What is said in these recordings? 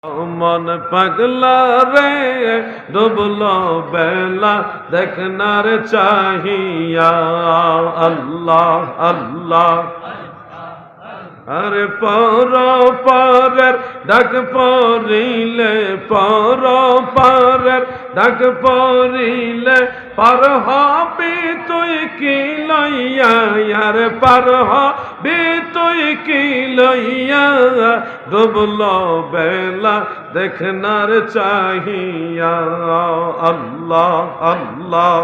मन पगला रे डुबलो बेला देखना रे चाहिया अल्लाह अल्लाह अरे परो पारेर डाक पड़िले परो पारेर डाक पड़िले पार हबि तुई की लइया यार पार हबि तुई की लइया डुबलो बेला देखनार चाहिया अल्लाह अल्लाह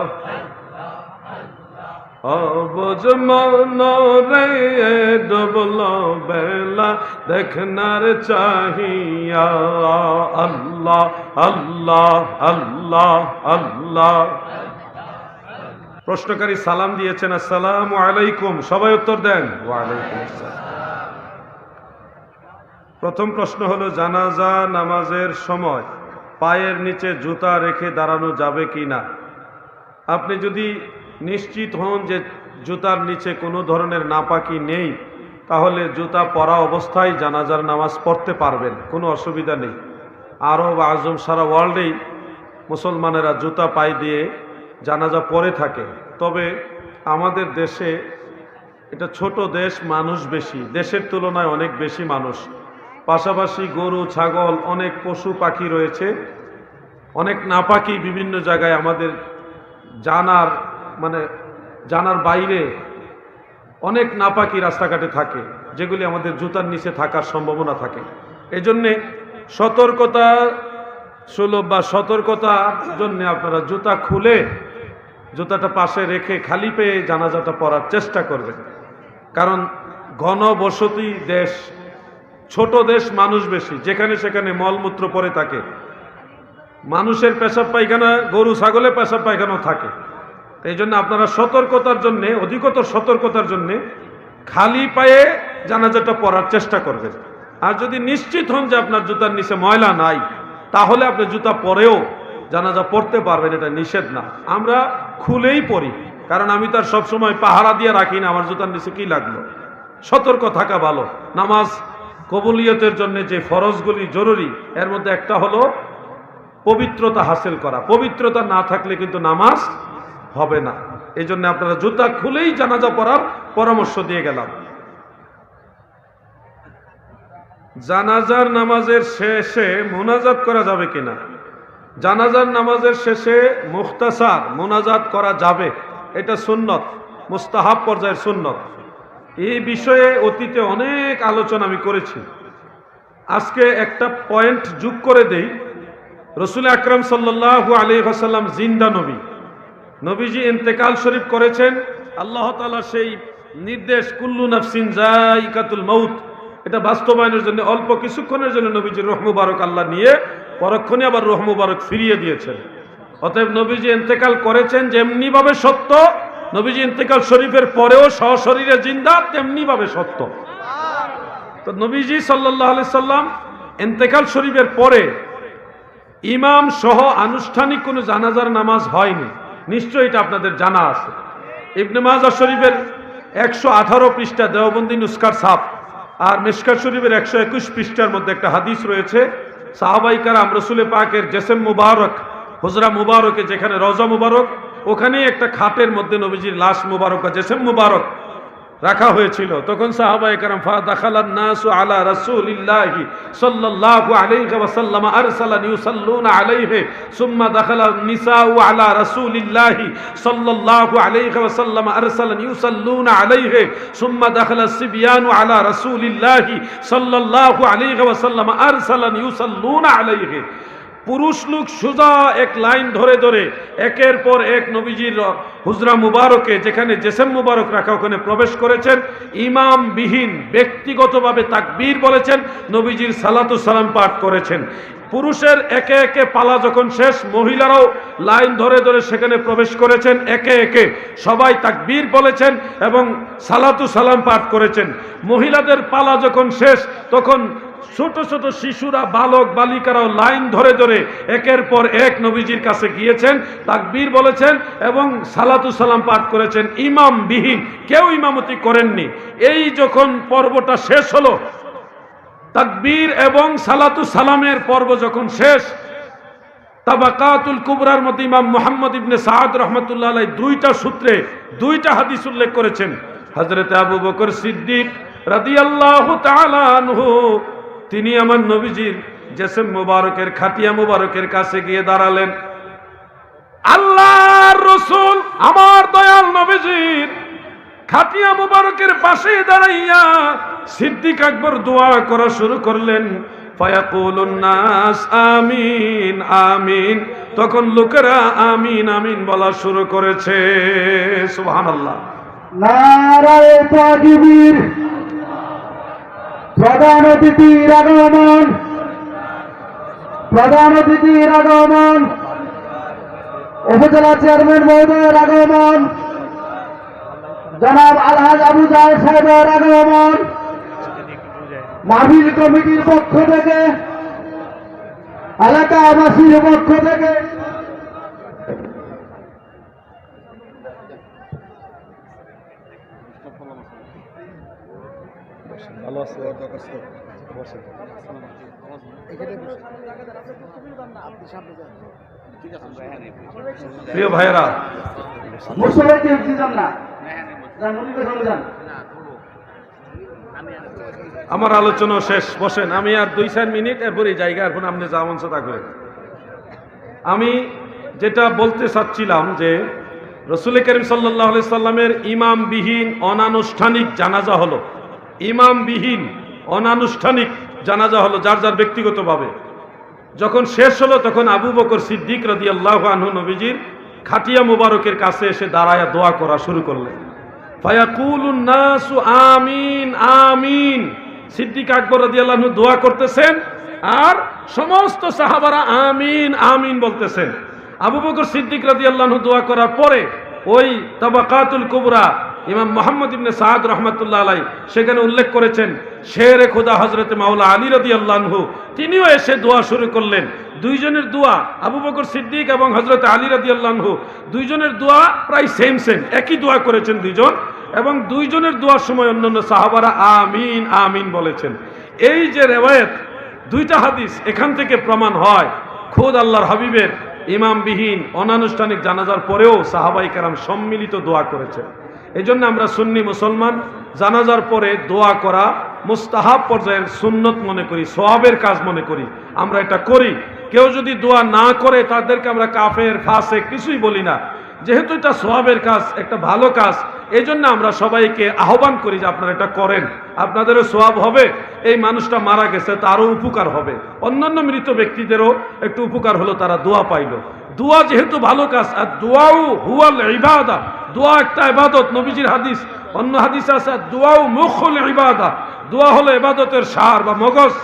बुझ मनो रे डुबलो बेला देखनार चाहिया अल्लाह अल्लाह अल्लाह अल्लाह। প্রশ্নকারী সালাম দিয়েছেন আসসালামু আলাইকুম, সবাই উত্তর দেন ওয়ালাইকুম আসসালাম। প্রথম প্রশ্ন হলো জানাজা নামাজের সময় পায়ের নিচে জুতা রেখে দাঁড়ানো যাবে কি না। আপনি যদি নিশ্চিত হন যে জুতার নিচে কোনো ধরনের নাপাকি নেই তাহলে জুতা পরা অবস্থায় জানাজার নামাজ পড়তে পারবেন, কোনো অসুবিধা নেই। আরব আজম সারা ওয়ার্ল্ডেই মুসলমানেরা জুতা পায়ে দিয়ে জানাজা পড়ে থাকে। তবে আমাদের দেশে এটা ছোট দেশ, মানুষ বেশি, দেশের তুলনায় অনেক বেশি মানুষ, পাশাপাশি গরু ছাগল অনেক পশু পাখি রয়েছে, অনেক নাপাকি বিভিন্ন জায়গায় আমাদের জানার বাইরে অনেক নাপাকি রাস্তাঘাটে থাকে যেগুলি আমাদের জুতার নিচে থাকার সম্ভাবনা থাকে। এজন্যে সতর্কতা সুলভ বা সতর্কতার জন্য আপনারা জুতা খুলে জুতাটা পাশে রেখে খালি পেয়ে জানাজাটা পড়ার চেষ্টা করবেন। কারণ ঘনবসতি দেশ, ছোট দেশ, মানুষ বেশি, যেখানে সেখানে মলমূত্র পড়ে থাকে, মানুষের পেশাব পায়খানা, গরু ছাগলের পেশাব পায়খানাও থাকে। এই জন্য আপনারা সতর্কতার জন্যে, অধিকতর সতর্কতার জন্যে খালি পায়ে জানাজাটা পড়ার চেষ্টা করবেন। আর যদি নিশ্চিত হন যে আপনার জুতার নিচে ময়লা নাই তাহলে আপনি জুতা পরেও জানাজা পড়তে পারবেন, এটা নিষেধ না। আমরা খুলেই পড়ি, কারণ আমি তার সবসময় পাহারা দিয়ে রাখি না আমার জুতার নিচে কি লাগলো। সতর্ক থাকা ভালো। নামাজ কবুলিয়তের জন্য যে ফরজগুলি জরুরি এর মধ্যে একটা হলো পবিত্রতা হাসিল করা। পবিত্রতা না থাকলে কিন্তু নামাজ হবে না। এই জন্য আপনারা জুতা খুলেই জানাজা পড়ার পরামর্শ দিয়ে গেলাম। জানাজার নামাজের শেষে মোনাজাত করা যাবে কিনা। জানাজার নামাজের শেষে মুখতাসার মোনাজাত করা যাবে, এটা সুন্নত, মুস্তাহাব পর্যায়ের সুন্নত। এই বিষয়ে অতীতে অনেক আলোচনা আমি করেছি। আজকে একটা পয়েন্ট যোগ করে দেই। রসুল আকরাম সাল্লাল্লাহু আলাইহি ওয়াসাল্লাম জিন্দা নবী, নবীজি ইন্তেকাল শরীফ করেছেন। আল্লাহ তাআলা সেই নির্দেশ কুল্লু নাফসিন যায়িকাতুল মাউত, এটা বাস্তবায়নের জন্য অল্প কিছুক্ষণের জন্য নবীজির রূহ মুবারক আল্লাহ নিয়ে পরক্ষণে আবার রূহ মুবারক ফিরিয়ে দিয়েছেন। অতএব নবীজি ইন্তেকাল করেছেন যেমনি ভাবে সত্য, নবীজি ইন্তেকাল শরীফের পরেও সশরীরে জিন্দা তেমনি ভাবে সত্য। তো নবীজি সাল্লাল্লাহু আলাইহি সাল্লাম ইন্তেকাল শরীফের পরে ইমাম সহ আনুষ্ঠানিক কোনো জানাজার নামাজ হয়নি, নিশ্চয়ই এটা আপনাদের জানা আছে। ইবনে মাজাহ শরীফের 118 পৃষ্ঠা দেওবন্দি নুসখার ছাপ আর মিশকাত শরীফের 121 পৃষ্ঠার মধ্যে একটা হাদিস রয়েছে। সাহাবায়ে কেরাম রাসূল পাকের জেসেম মুবারক, হুজরা মুবারকে যেখানে রওজা মুবারক, ওখানেই একটা খাটের মধ্যে নবীজির লাশ মুবারক বা জেসেম মুবারক রাখা হয়েছিল। তখন সাহাবায়ে কেরাম ফাদাখালান নাসু আলা রাসূলিল্লাহি সাল্লাল্লাহু আলাইহি ওয়াসাল্লাম আরসালান ইউসাল্লুনা আলাইহি সুম্মা দাখালান নিসাউ আলা রাসূলিল্লাহি সাল্লাল্লাহু আলাইহি ওয়াসাল্লাম আরসালান ইউসাল্লুনা আলাইহি সুম্মা দাখালাস সিবয়ানু আলা রাসূলিল্লাহি সাল্লাল্লাহু আলাইহি ওয়াসাল্লাম আরসালান ইউসাল্লুনা আলাইহি। পুরুষ লোক সোজা এক লাইন ধরে ধরে একের পর এক নবীজির হুজরা মুবারকে যেখানে জেসেম মুবারক রাখা ওখানে প্রবেশ করেছেন, ইমাম বিহীন ব্যক্তিগতভাবে তাকবীর বলেছেন, নবীজির সালাতু সালাম পাঠ করেছেন। পুরুষের একে একে পালা যখন শেষ, মহিলারাও লাইন ধরে ধরে সেখানে প্রবেশ করেছেন, একে একে সবাই তাকবীর বলেছেন এবং সালাতু সালাম পাঠ করেছেন। মহিলাদের পালা যখন শেষ তখন ছোট ছোট শিশুরা, বালক বালিকারাও লাইন ধরে ধরে একের পর এক নবীজির কাছে গিয়েছেন, তাকবীর বলেছেন এবং সালাতু সালাম পাঠ করেছেন। ইমাম বিহীন, কেউ ইমামতি করেননি। এই যখন পর্বটা শেষ হলো তাকবীর এবং সালাতু সালামের পর্ব যখন শেষ, তাবাকাতুল কুবরার মধ্যে ইমাম মুহাম্মদ ইবনে সাদ রাহমাতুল্লাহ আলাইহি দুইটা সূত্রে দুইটা হাদিস উল্লেখ করেছেন। হযরত আবু বকর সিদ্দিক রাদিয়াল্লাহু তাআলা আনহু তিনি আমার নবীজির জিসম মুবারকের খাটিয়া মুবারকের কাছে গিয়ে দাঁড়ালেন। আল্লাহর রাসূল আমার দয়াল নবীজির খাটিয়া মুবারকের পাশে দাঁড়াইয়া সিদ্দিক আকবর দোয়া করা শুরু করলেন। ফায়াকুলুন নাস আমিন আমিন, তখন লোকেরা আমিন আমিন বলা শুরু করেছে। সুবহানাল্লাহ। নারায়ে তাকবীর। প্রধান অতিথির আগমন, প্রধান অতিথির আগমন, উপজেলা চেয়ারম্যান মহোদয়ের আগমন, জনাব আলহাজ আবু জাহেদ সাহেবের আগমন, মাহফিল কমিটির পক্ষ থেকে, এলাকাবাসীর পক্ষ থেকে প্রিয় ভাইয়েরা, আমার আলোচনা শেষ, বসেন। আমি আর 2-4 মিনিট এরপরে জায়গা এখন আপনি যা মন তা করেন। আমি যেটা বলতে চাচ্ছিলাম যে রাসূল করিম সাল্লাল্লাহু আলাইহি সাল্লামের ইমামবিহীন অনানুষ্ঠানিক জানাজা হলো, ইমামবিহীন অনানুষ্ঠানিক জানাজা হলো যার যার ব্যক্তিগতভাবে। যখন শেষ হলো তখন আবু বকর সিদ্দিক রাদিয়াল্লাহু আনহু নবীজির খাটিয়া মুবারকের কাছে এসে দাঁড়ায়া দোয়া করা শুরু করলেন। ফায়াকুলুন নাসু আমিন আমিন, সিদ্দিক আকবর রাদিয়াল্লাহু আনহু দোয়া করতেছেন আর সমস্ত সাহাবারা আমিন আমিন বলতেছেন। আবু বকর সিদ্দিক রাদিয়াল্লাহু আনহু দোয়া করার পরে ওই তাবাকাতুল কুবরা ইমাম মুহাম্মদ ইবনে সাদ রাহমাতুল্লাহ আলাইহি সেখানে উল্লেখ করেছেন, শেরে খোদা হযরত মাওলা আলী রাদিয়াল্লাহু আনহু তিনিও এসে দোয়া শুরু করলেন। দুইজনের দোয়া, আবু বকর সিদ্দিক এবং হযরত আলী রাদিয়াল্লাহু আনহু দুইজনের দোয়া প্রায় সেম সেম, একই দোয়া করেছেন দুইজন, এবং দুইজনের দোয়ার সময় অন্যান্য সাহাবারা আমিন আমিন বলেছেন। এই যে রিওয়ায়াত, দুইটা হাদিস, এখান থেকে প্রমাণ হয় খোদ আল্লাহর হাবিবের ইমামবিহীন অনানুষ্ঠানিক জানাজার পরেও সাহাবায়ে কেরাম সম্মিলিত দোয়া করেছেন। এই জন্য আমরা সুন্নি মুসলমান জানাজার পরে দোয়া করা মুস্তাহাব পর্যায়ের সুন্নত মনে করি, সওয়াবের কাজ মনে করি, আমরা এটা করি। কেউ যদি দোয়া না করে তাদেরকে আমরা কাফের ফাসেক কিছুই বলি না, যেহেতু এটা সওয়াবের কাজ, একটা ভালো কাজ, এই জন্য আমরা সবাইকে আহ্বান করি যে আপনারা এটা করেন, আপনাদেরও সওয়াব হবে, এই মানুষটা মারা গেছে তারও উপকার হবে, অন্যান্য মৃত ব্যক্তিদেরও একটু উপকার হলো, তারা দোয়া পাইল। দোয়া যেহেতু ভালো কাজ, আর দোয়াও হুয়াল ইবাদা, দোয়া একটা ইবাদত। নবীজির হাদিস, অন্য হাদিস আছে দোয়াও মুখুল ইবাদা, দোয়া হলো ইবাদতের সার বা মগজ।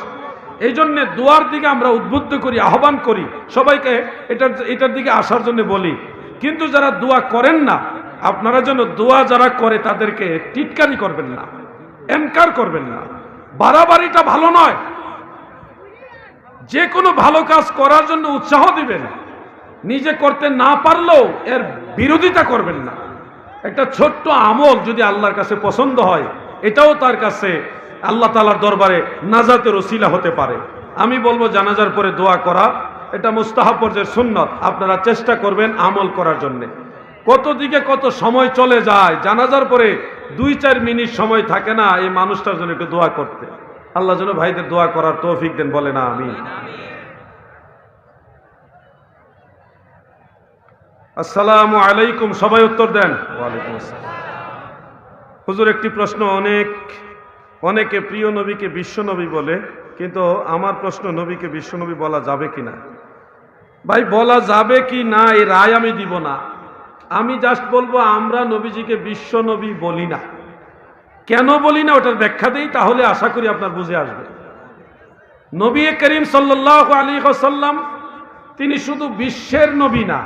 এই জন্য দোয়ার দিকে আমরা উদ্বুদ্ধ করি, আহ্বান করি সবাইকে এটার দিকে আসার জন্য বলি। কিন্তু যারা দোয়া করেন না, আপনারা যেন দোয়া যারা করে তাদেরকে টিটকারি করবেন না, এনকার করবেন না, বাড়াবাড়িটা ভালো নয়। যে কোনো ভালো কাজ করার জন্য উৎসাহ দিবেন, নিজে করতে না পারলেও এর বিরোধিতা করবেন না। একটা ছোট্ট আমল যদি আল্লাহর কাছে পছন্দ হয়, এটাও তার কাছে আল্লাহ তাআলার দরবারে নাজাতের ওসিলা হতে পারে। আমি বলবো জানাজার পরে দোয়া করা এটা মুস্তাহাব পর্যায়ের সুন্নত, আপনারা চেষ্টা করবেন আমল করার জন্য। কত দিকে কত সময় চলে যায়, জানাজার পরে 2-4 মিনিট সময় থাকে না এই মানুষটার জন্য একটু দোয়া করতে। আল্লাহ যেন ভাইদের দোয়া করার তৌফিক দেন, বলে না আমিন। আসসালামু আলাইকুম, সবাই উত্তর দেন। ওয়ালাইকুম আসসালাম। হুজুর, একটি প্রশ্ন, অনেকে প্রিয় নবীকে বিশ্বনবী বলে, কিন্তু আমার প্রশ্ন, নবীকে বিশ্বনবী বলা যাবে কিনা? ভাই, বলা যাবে কি না এই রায় আমি দিব না। আমি জাস্ট বলবো আমরা নবীজিকে বিশ্বনবী বলি না। কেন বলি না ওটার ব্যাখ্যা দেই, তাহলে আশা করি আপনার বুঝে আসবে। নবী করিম সাল্লাল্লাহু আলাইহি ওয়াসাল্লাম তিনি শুধু বিশ্বের নবী না,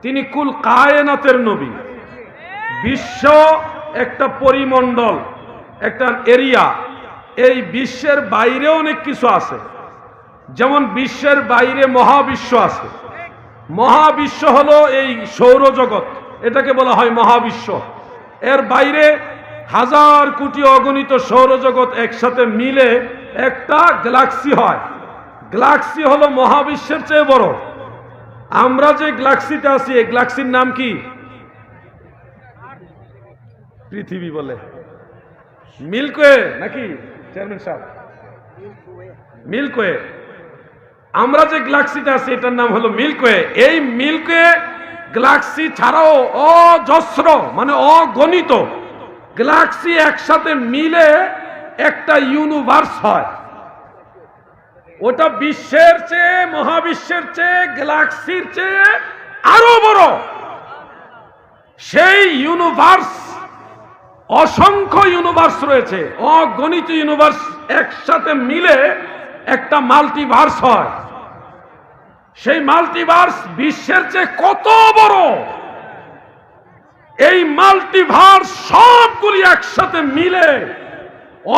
তিনি কুল কায়নাতের নবী। বিশ্ব একটা পরিমণ্ডল, একটা এরিয়া, এই বিশ্বের বাইরে অনেক কিছু আছে। যেমন বিশ্বের বাইরে মহাবিশ্ব আছে। মহাবিশ্ব হলো এই সৌরজগৎ, এটাকে বলা হয় মহাবিশ্ব। এর বাইরে হাজার কোটি অগণিত সৌরজগৎ একসাথে মিলে একটা গ্যালাক্সি হয়। গ্যালাক্সি হলো মহাবিশ্বের চেয়ে বড়। আমরা যে গ্যালাক্সিতে আছি এই গ্যালাক্সির নাম কি? পৃথিবী বলে। মিল্কওয়ে নাকি চেয়ারম্যান সাহেব? মিল্কওয়ে। আমরা যে গ্যালাক্সিতে আছি এটার নাম হলো মিল্কওয়ে। এই মিল্কওয়ে গ্যালাক্সি ছাড়াও অজস্র মানে অগণিত গ্যালাক্সি একসাথে মিলে একটা ইউনিভার্স হয়। ওটা বিশ্বের চেয়ে, মহাবিশ্বের চেয়ে, গ্যালাক্সির চেয়ে আরো বড়। সেই ইউনিভার্স, অসংখ্য ইউনিভার্স রয়েছে, অগণিত ইউনিভার্স একসাথে মিলে একটা মাল্টিভার্স হয়। সেই মাল্টিভার্স বিশ্বের চেয়ে কত বড়! এই মাল্টিভার্স সবগুলি একসাথে মিলে,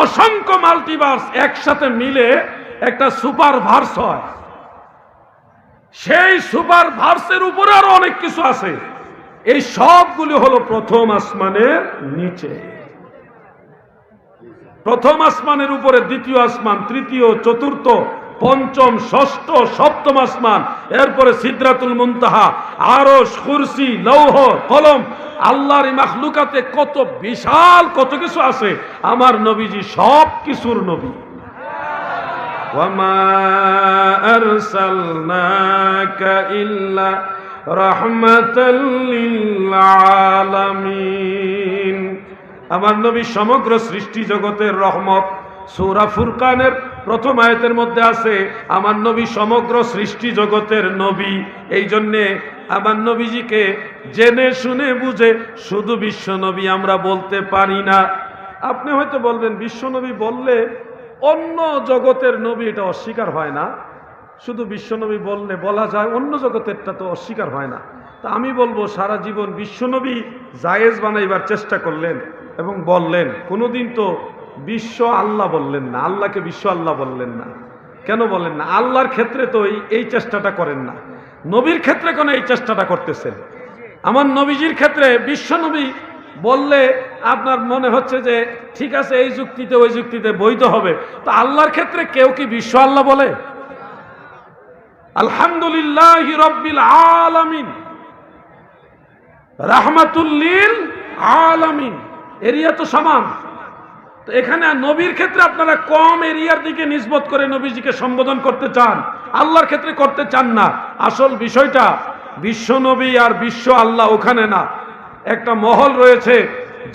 অসংখ্য মাল্টিভার্স একসাথে মিলে একটা সুপার ভার্স হয়। সেই সুপার ভার্সের উপরে আরো অনেক কিছু আছে। এই সবগুলি হলো প্রথম আসমানের নিচে। প্রথম আসমানের উপরে দ্বিতীয় আসমান, তৃতীয়, চতুর্থ, পঞ্চম, ষষ্ঠ, সপ্তম আসমান, এরপরে সিদরাতুল মুনতাহা, আরশ, কুরসি, লৌহ, কলম। আল্লাহর এই মাখলুকাতে কত বিশাল কত কিছু আছে। আমার নবীজি সব কিছুর নবী। ওয়ামা আরসালনাকা ইল্লা রাহমাতাল লিল আলামিন। আমার নবী সমগ্র সৃষ্টি জগতের রহমত। সূরা ফুরকানের প্রথম আয়াতের মধ্যে আছে আমার নবী সমগ্র সৃষ্টি জগতের নবী। এই জন্যে আমার নবীজিকে জেনে শুনে বুঝে শুধু বিশ্ব নবী আমরা বলতে পারি না। আপনি হয়তো বলবেন বিশ্ব নবী বললে অন্য জগতের নবী এটা অস্বীকার হয় না, শুধু বিশ্বনবী বললে বলা যায়, অন্য জগতেরটা তো অস্বীকার হয় না। তা আমি বলবো সারা জীবন বিশ্বনবী জায়েজ বানাইবার চেষ্টা করলেন এবং বললেন, কোনোদিন তো বিশ্ব আল্লাহ বললেন না, আল্লাহকে বিশ্ব আল্লাহ বললেন না। কেন বলেন না? আল্লাহর ক্ষেত্রে তো এই চেষ্টাটা করেন না, নবীর ক্ষেত্রে কেন এই চেষ্টাটা করতেছেন? আমার নবীজির ক্ষেত্রে বিশ্বনবী বললে আপনার মনে হচ্ছে যে ঠিক আছে, এই যুক্তিতে ওই যুক্তিতে বৈধ হবে। তো আল্লাহর ক্ষেত্রে কেউ কি বিশ্ব আল্লাহ বলে? আলহামদুলিল্লাহি রাব্বিল আলামিন, রাহমাতুল লিল আলামিন, এরিয়া তো সমান। তো এখানে নবীর ক্ষেত্রে আপনারা কম এরিয়ার দিকে নিসবত করে নবীজিকে সম্বোধন করতে চান, আল্লাহর ক্ষেত্রে করতে চান না। আসল বিষয়টা বিশ্ব নবী আর বিশ্ব আল্লাহ ওখানে না। একটা মহল রয়েছে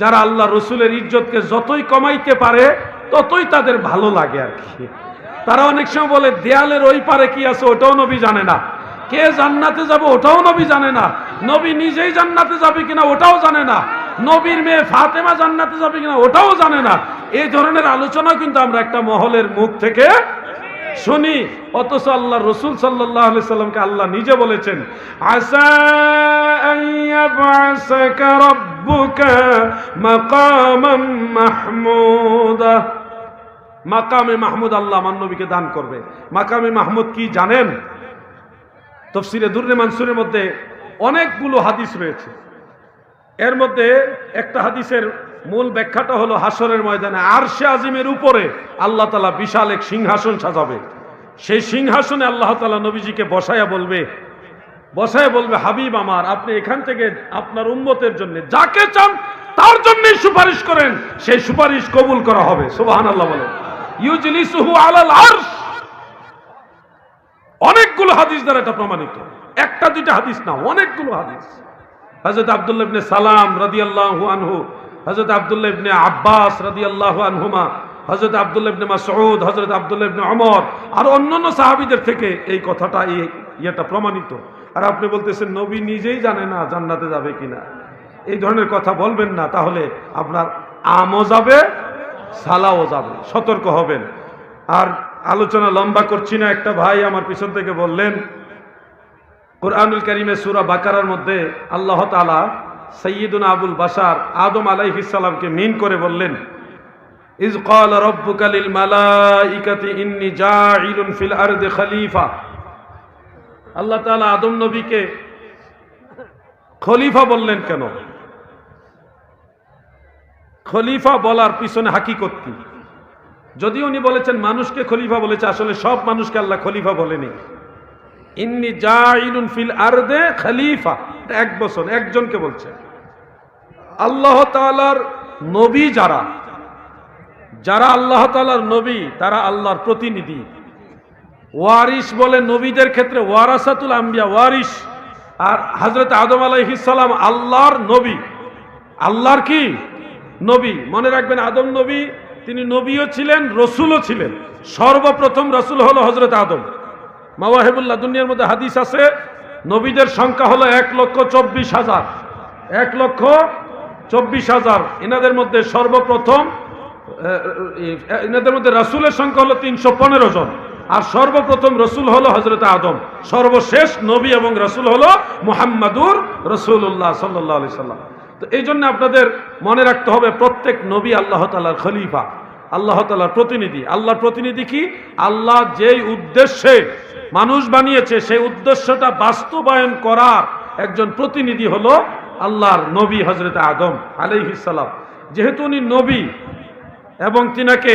যারা আল্লাহ রসুলের ইজ্জতকে যতই কমাইতে পারে ততই তাদের ভালো লাগে আর কি। তারা অনেক সময় বলে দেয়ালের ওই পারে কি আছে ওটাও নবী জানে না, কে জান্নাতে যাবে ওটাও নবী জানে না, নবী নিজেই জান্নাতে যাবে কিনা ওটাও জানে না, নবীর মেয়ে ফাতেমা জান্নাতে যাবে কিনা ওটাও জানে না। এই ধরনের আলোচনা কিন্তু আমরা একটা মহলের মুখ থেকে শুনি। অথচ আল্লাহ রসুল সাল্লাল্লাহু আলাইহি সাল্লামকে আল্লাহ নিজে বলেছেন, আসা আন ইয়াবআসাকা রাব্বুকা মাকামান মাহমুদা। মাকামে মাহমুদ আল্লাহ আমার নবীকে দান করবে। মাকামে মাহমুদ কি জানেন? তাফসীরে দুররে মানসুরের মধ্যে অনেকগুলো হাদিস রয়েছে। এর মধ্যে একটা হাদিসের মূল ব্যাখ্যাটা হলো হাসরের ময়দানে আরশে আজিমের উপরে আল্লাহ তাআলা বিশাল এক সিংহাসন সাজাবে। সেই সিংহাসনে আল্লাহ তাআলা নবীজিকে বসায়া বলবে, হাবিব আমার, আপনি এখান থেকে আপনার উম্মতের জন্য যাকে চান তার জন্যই সুপারিশ করেন, সেই সুপারিশ কবুল করা হবে। সুবহানাল্লাহ বলেন। ইউজলিসুহু আলাল আরশ। অনেকগুলো হাদিস দ্বারা এটা প্রমাণিত, একটা দুইটা হাদিস না, অনেকগুলো হাদিস। হযরত আব্দুল্লাহ ইবনে সালাম রাদিয়াল্লাহু আনহু, হযরত আব্দুল্লাহ ইবনে আব্বাস রাদিয়াল্লাহু আনহুমা, হযরত আব্দুল্লাহ ইবনে মাসউদ, হযরত আব্দুল্লাহ ইবনে ওমর আর অন্যান্য সাহাবীদের থেকে এই কথাটা এটা প্রমাণিত। আর আপনি বলতেছেন নবী নিজেই জানে না জান্নাতে যাবে কিনা। এই ধরনের কথা বলবেন না, তাহলে আপনার আমও যাবে সালাও যাবে। সতর্ক হবেন। আর আলোচনা লম্বা করছি না। একটা ভাই আমার পিছন থেকে বললেন, কুরআনুল কারীমে সূরা বাকারার মধ্যে আল্লাহ তাআলা সাইয়্যিদুনা আবুল বাশার আদম আলাইহিস সালামকে মিন করে বললেন, ইজ ক্বালা রাব্বুকা লিল মালাইকাতি ইন্নী জাঈলুন ফিল আরদি খলিফা। আল্লাহ তাআলা আদম নবীকে খলিফা বললেন কেন? খলিফা বলার পিছনে হাকিকত কি? যদি উনি বলেছেন মানুষকে খলিফা বলেছে, আসলে সব মানুষকে আল্লাহ খলিফা বলেনি। ইন্নী জাইলুন ফিল আরদে খলিফা, এটা 1 বছর একজনকে বলছে। আল্লাহ তাআলার নবী যারা আল্লাহ তাআলার নবী, তারা আল্লাহর প্রতিনিধি। ওয়ারিস বলে নবীদের ক্ষেত্রে ওয়ারাসাতুল আম্বিয়া, ওয়ারিস। আর হযরত আদম আলাইহিস সালাম আল্লাহর নবী, আল্লাহর কি নবী। মনে রাখবেন, আদম নবী, তিনি নবীও ছিলেন, রসুলও ছিলেন। সর্বপ্রথম রসুল হলো হযরত আদম। মাওয়াহিবুল্লাহ দুনিয়ার মধ্যে হাদিস আছে, নবীদের সংখ্যা হলো 1,24,000, 1,24,000। এনাদের মধ্যে সর্বপ্রথম, এনাদের মধ্যে রাসূলের সংখ্যা হলো 315 জন। আর সর্বপ্রথম রসুল হলো হযরত আদম। সর্বশেষ নবী এবং রসুল হলো মুহাম্মাদুর রাসূলুল্লাহ সাল্লাল্লাহু আলাইহি সাল্লাম। তো এই জন্য আপনাদের মনে রাখতে হবে, প্রত্যেক নবী আল্লাহ তাআলার খলিফা, আল্লাহ তাআলার প্রতিনিধি। আল্লাহর প্রতিনিধি কি? আল্লাহ যেই উদ্দেশ্যে মানুষ বানিয়েছে সেই উদ্দেশ্যটা বাস্তবায়ন করার একজন প্রতিনিধি হলো আল্লাহর নবী হযরত আদম আলাইহিস সালাম। যেহেতু উনি নবী এবং তিনাকে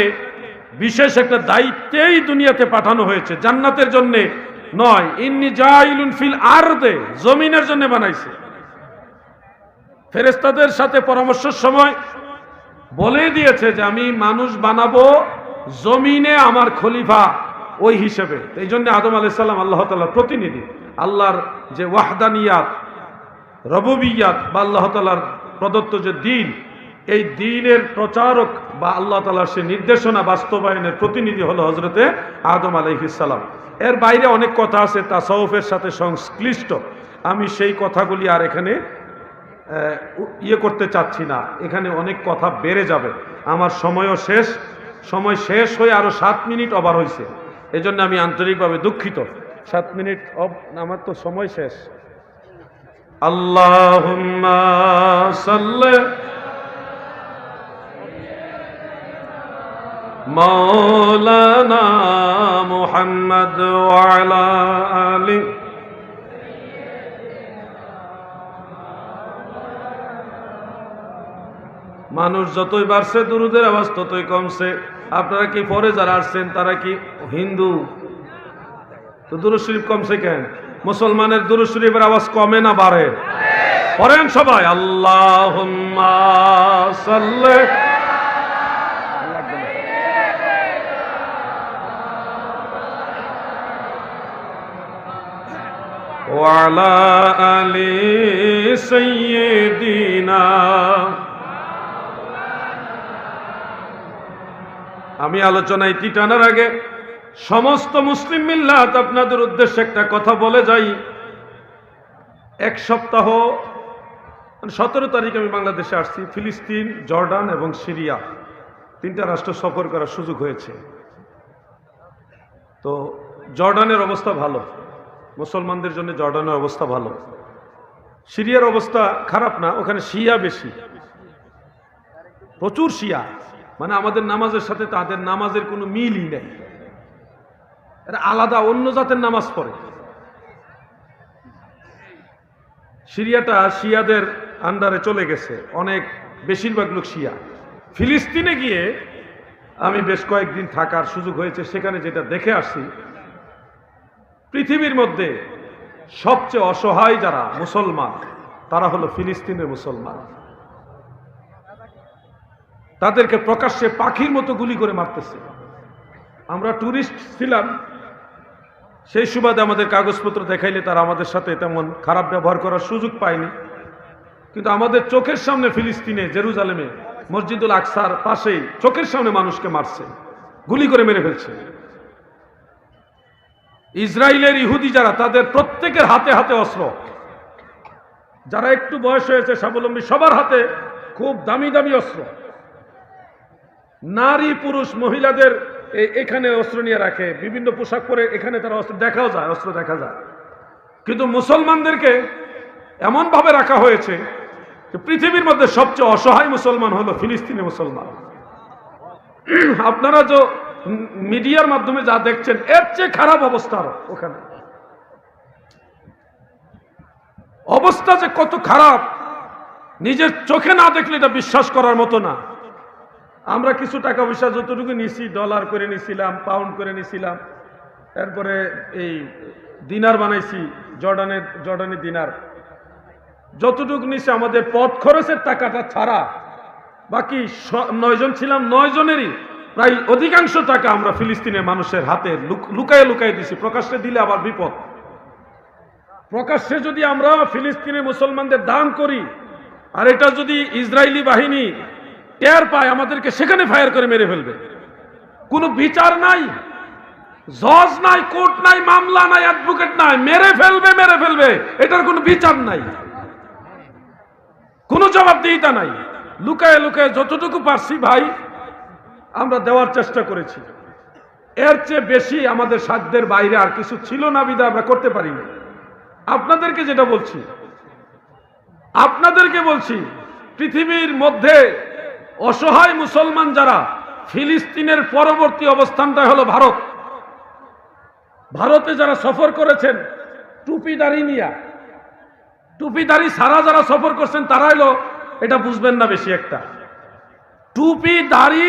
বিশেষ একটা দায়িত্বেই দুনিয়াতে পাঠানো হয়েছে, জান্নাতের জন্য নয়। ইন্নী জাইলুন ফিল আরদে, জমিনের জন্য বানাইছে। ফেরেশতাদের সাথে পরামর্শের সময় বলে দিয়েছে যে আমি মানুষ বানাবো জমিনে, আমার খলিফা ওই হিসেবে। এই জন্য আদম আলাইহিস সালাম আল্লাহ তাআলার প্রতিনিধি। আল্লাহর যে ওয়াহদানিয়াত, রুবুবিয়াত বা আল্লাহ তাআলার প্রদত্ত যে দ্বীন, এই দ্বীনের প্রচারক বা আল্লাহ তাআলার সে নির্দেশনা বাস্তবায়নের প্রতিনিধি হলো হযরতে আদম আলাইহিস সালাম। এর বাইরে অনেক কথা আছে তাসাউফের সাথে সংশ্লিষ্ট, আমি সেই কথাগুলি আর এখানে করতে চাচ্ছি না। এখানে অনেক কথা বেড়ে যাবে, আমার সময়ও শেষ। সময় শেষ হয়ে আরো 7 মিনিট ওভার হয়েছে, এই জন্য আমি আন্তরিকভাবে দুঃখিত। 7 মিনিট আমার তো সময় শেষ। আল্লাহুম্মা সাল্লি মাওলানা মুহাম্মদ ওয়া আলা আলি। মানুষ যতই বাড়ছে দুরুদের আওয়াজ ততই কমছে। আপনারা কি পরে যারা আসছেন তারা কি হিন্দু? তো দুরূদ শরীফ কমছে কেন? মুসলমানের দুরূদ শরীফের আওয়াজ কমে না বাড়ে? পড়েন সবাই, আল্লাহুম্মা সাল্লি ওয়া আলা আলি সাইয়্যিদিনা। আমি আলোচনায় টানার আগে সমস্ত মুসলিম মিল্লাত আপনাদের উদ্দেশ্যে একটা কথা বলে যাই। 1 সপ্তাহ 17 তারিখ আমি বাংলাদেশে আসছি। ফিলিস্তিন, জর্ডান এবং সিরিয়া 3টা রাষ্ট্র সফর করার সুযোগ হয়েছে। তো জর্ডানের অবস্থা ভালো, মুসলমানদের জন্য জর্ডানের অবস্থা ভালো। সিরিয়ার অবস্থা খারাপ না, ওখানে শিয়া বেশি, প্রচুর শিয়া। মানে আমাদের নামাজের সাথে তাদের নামাজের কোনো মিলই নেই, এরা আলাদা অন্য জাতের নামাজ পড়ে। সিরিয়াটা শিয়াদের আন্ডারে চলে গেছে, অনেক বেশিরভাগ লোক শিয়া। ফিলিস্তিনে গিয়ে আমি বেশ কয়েকদিন থাকার সুযোগ হয়েছে, সেখানে যেটা দেখে আসছি, পৃথিবীর মধ্যে সবচেয়ে অসহায় যারা মুসলমান তারা হলো ফিলিস্তিনের মুসলমান। তাদেরকে প্রকাশ্যে পাখির মতো গুলি করে মারতেছে। আমরা টুরিস্ট ছিলাম, সেই সুবাদে আমাদের কাগজপত্র দেখাইলে তারা আমাদের সাথে তেমন খারাপ ব্যবহার করার সুযোগ পায়নি। কিন্তু আমাদের চোখের সামনে ফিলিস্তিনে জেরুজালেমে মসজিদুল আকসার পাশেই চোখের সামনে মানুষকে মারছে, গুলি করে মেরে ফেলছে। ইসরায়েলের ইহুদি যারা, তাদের প্রত্যেকের হাতে হাতে অস্ত্র। যারা একটু বয়স হয়েছে, স্বাবলম্বী, সবার হাতে খুব দামি দামি অস্ত্র। নারী পুরুষ মহিলাদের এখানে অস্ত্র নিয়ে রাখে, বিভিন্ন পোশাক পরে এখানে তারা অস্ত্র দেখাও যায়, অস্ত্র দেখা যায়। কিন্তু মুসলমানদেরকে এমন ভাবে রাখা হয়েছে যে পৃথিবীর মধ্যে সবচেয়ে অসহায় মুসলমান হলো ফিলিস্তিনি মুসলমান। আপনারা যে মিডিয়ার মাধ্যমে যা দেখছেন, এর চেয়ে খারাপ অবস্থা ওখানে। অবস্থা যে কত খারাপ নিজের চোখে না দেখলে এটা বিশ্বাস করার মতো না। আমরা কিছু টাকা পয়সা যতটুকু নিছি, ডলার করে নিছিলাম, পাউন্ড করে নিছিলাম, এরপরে এই দিনার বানাইছি, জর্ডানি দিনার, যতটুকু নিছি আমাদের পথ খরচের টাকাটা ছাড়া বাকি 9 জন ছিলাম, 9 জনেরই প্রায় অধিকাংশ টাকা আমরা ফিলিস্তিনের মানুষের হাতে লুকায়ে লুকায়ে দিছি। প্রকাশ্যে দিলে আবার বিপদ। প্রকাশ্যে যদি আমরা ফিলিস্তিনের মুসলমানদের দান করি আর এটা যদি ইসরায়েলি বাহিনী টের পায়, আমাদেরকে সেখানে ফায়ার করে মেরে ফেলবে। কোনো বিচার নাই, জজ নাই, কোর্ট নাই, মামলা নাই, অ্যাডভোকেট নাই, মেরে ফেলবে। এটার কোনো বিচার নাই, কোনো জবাবদিহিতা নাই। লুকায়ে লুকায়ে যতটুকু পারছি ভাই আমরা দেওয়ার চেষ্টা করেছি। এর চেয়ে বেশি আমাদের সাধ্যের বাইরে আর কিছু ছিল না, বিধায় আমরা করতে পারিনি। আপনাদেরকে যেটা বলছি, পৃথিবীর মধ্যে অসহায় মুসলমান যারা, ফিলিস্তিনের পরবর্তী অবস্থানটা হলো ভারত। ভারতে যারা সফর করেছেন টুপিদারি সারা যারা সফর করছেন তারা হলো, এটা বুঝবেন না বেশি একটা, টুপি দাড়ি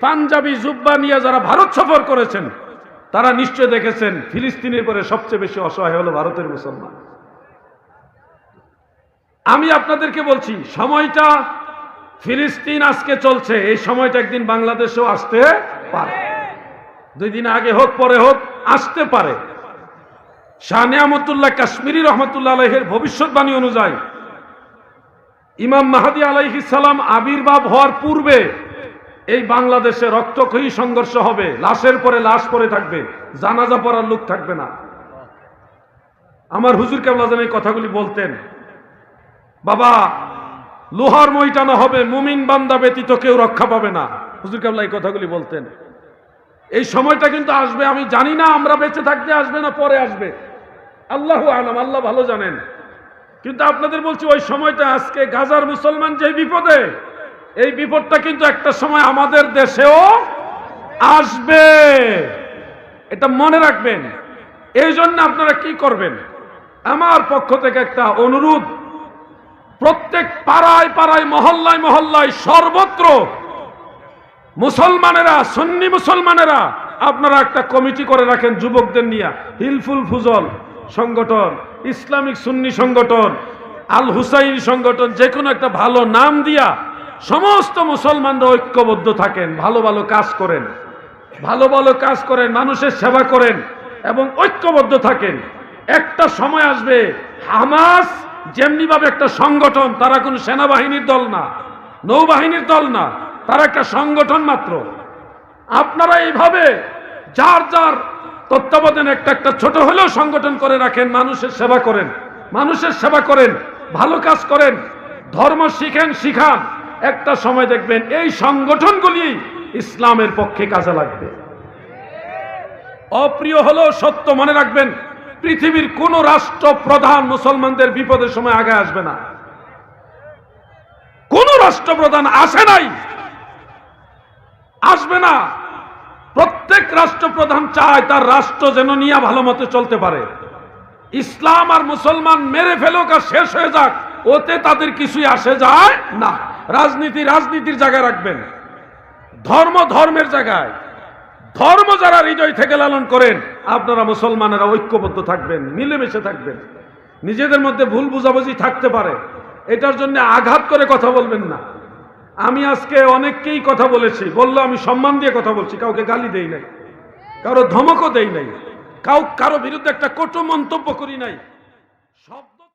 পাঞ্জাবি জুব্বা নিয়ে যারা ভারত সফর করেছেন তারা নিশ্চয় দেখেছেন ফিলিস্তিনের পরে সবচেয়ে বেশি অসহায় হলো ভারতের মুসলমান। আমি আপনাদেরকে বলছি, সময়টা ফিলিস্তিন আজকে চলছে, এই সময়টা একদিন বাংলাদেশেও আসতে পারে। 2 দিন আগে হোক পরে হোক আসতে পারে। শাহ নিয়ামতুল্লাহ কাশ্মীরি রহমতুল্লাহ আলাইহির ভবিষ্যৎবাণী অনুযায়ী ইমাম মাহদী আলাইহিস সালাম আবির্ভাব হওয়ার পূর্বে এই বাংলাদেশে রক্তক্ষয়ী সংঘর্ষ হবে, লাশের পরে লাশ পড়ে থাকবে, জানাজা পড়ার লোক থাকবে না। আমার হুজুর কেবলা যেন এই কথাগুলি বলতেন, বাবা লোহার মই টানা হবে, মুমিন বান্দা ব্যতীত কেউ রক্ষা পাবে না। হুজুর কেবলা এই কথাগুলি বলতেন। এই সময়টা কিন্তু আসবে, আমি জানি না আমরা বেঁচে থাকতে আসবে না পরে আসবে, আল্লাহু আলাম, আল্লাহ ভালো জানেন। কিন্তু আপনাদের বলছি ওই সময়টা আজকে গাজার মুসলমান যে বিপদে, এই বিপদটা কিন্তু একটা সময় আমাদের দেশেও আসবে, এটা মনে রাখবেন। এই জন্য আপনারা কি করবেন, আমার পক্ষ থেকে একটা অনুরোধ, প্রত্যেক পাড়ায় পাড়ায় মহল্লায় মহল্লায় সর্বত্র মুসলমানেরা, সুন্নি মুসলমানেরা আপনারা একটা কমিটি করে রাখেন যুবকদের নিয়ে, হিলফুল ফুজল সংগঠন, ইসলামিক সুন্নি সংগঠন, আল হুসাইন সংগঠন, যে কোনো একটা ভালো নাম দিয়া সমস্ত মুসলমানরা ঐক্যবদ্ধ থাকেন, ভালো ভালো কাজ করেন, মানুষের সেবা করেন এবং ঐক্যবদ্ধ থাকেন। একটা সময় আসবে হামাস যেমনি ভাবে একটা সংগঠন, তারা কোনো সেনাবাহিনীর দল না, নৌবাহিনীর দল না, তারা একটা সংগঠন মাত্র। আপনারা এইভাবে যার যার তত্ত্বাবধানে একটা ছোট হলেও সংগঠন করে রাখেন, মানুষের সেবা করেন, ভালো কাজ করেন, ধর্ম শিখান। একটা সময় দেখবেন এই সংগঠনগুলি ইসলামের পক্ষে কাজে লাগবে। অপ্রিয় হলেও সত্য মনে রাখবেন, পৃথিবীর কোন রাষ্ট্রপ্রধান মুসলমানদের বিপদের সময় আগে আসবে না। কোন রাষ্ট্রপ্রধান আসে নাই, আসবে না। প্রত্যেক রাষ্ট্রপ্রধান চায় তার রাষ্ট্র যেন নিয়ে ভালো মতো চলতে পারে। ইসলাম আর মুসলমান মেরে ফেলুক আর শেষ হয়ে যাক, ওতে তাদের কিছুই আসে যায় না। রাজনীতির জায়গায় রাখবেন, ধর্মের জায়গায়। ধর্ম যারা হৃদয় থেকে লালন করেন, আপনারা মুসলমানেরা ঐক্যবদ্ধ থাকবেন, মিলেমিশে থাকবেন। নিজেদের মধ্যে ভুল বুঝাবুঝি থাকতে পারে, এটার জন্য আঘাত করে কথা বলবেন না। আমি আজকে অনেককেই কথা বলেছি, বললো আমি সম্মান দিয়ে কথা বলছি, কাউকে গালি দেই নাই, কারো ধমকও দেই নাই, কারো বিরুদ্ধে একটা কটু মন্তব্য করি নাই। শব্দ